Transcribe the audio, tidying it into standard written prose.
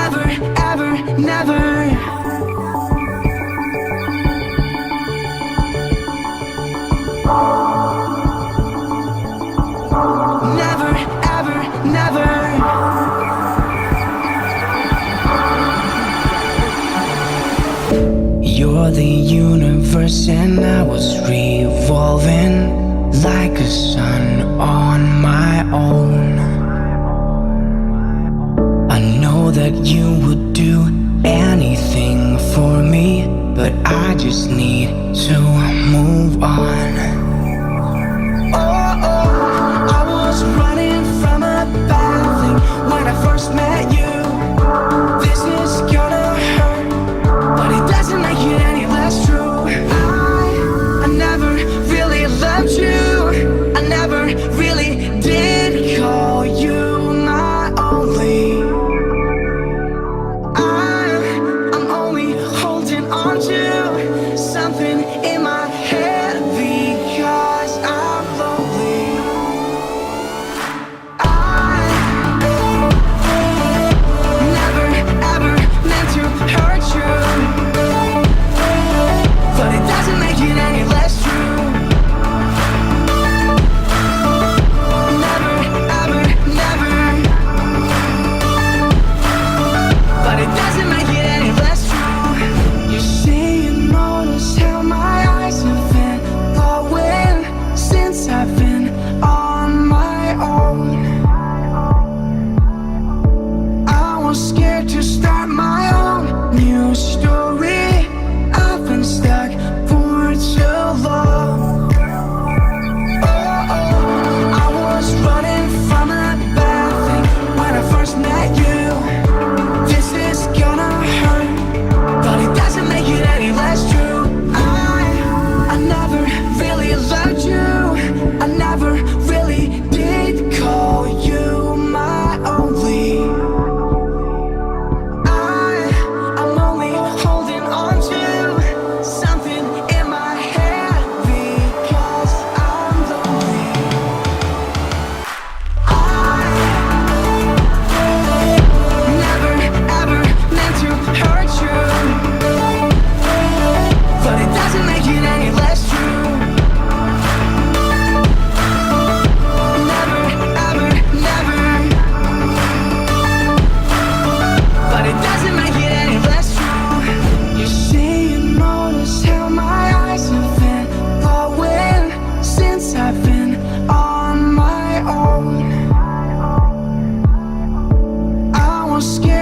never, ever, never. Never, ever, never. You're the universe and I was revolving like a sun on my own. I know that you would do anything for me, but I just need to move on. Oh, I was running from a bad thing when I first met you. This is gonna hurt, but it doesn't make it any less true. I never really loved you. I never really did call you my only. I'm only holding on to something in my head because I'm lonely. I never ever meant to hurt you, but it doesn't make it any less true. Never ever never, but it doesn't make it any less true. You say you notice how my eyes have been glowing since I've been on my own. I was scared to start my own new story. I've been stuck for too long. I was running from a bad thing when I first met you. This is gonna hurt, but it doesn't make it any less true. I never really loved you. I never really did call you my only. I'm only holding on to something in my head because I'm lonely. Never ever meant to hurt you, but it doesn't make it any less true. Never ever never, but it doesn't make it any less true. You say you notice how my eyes have been glowing since I've been on my own. I was scared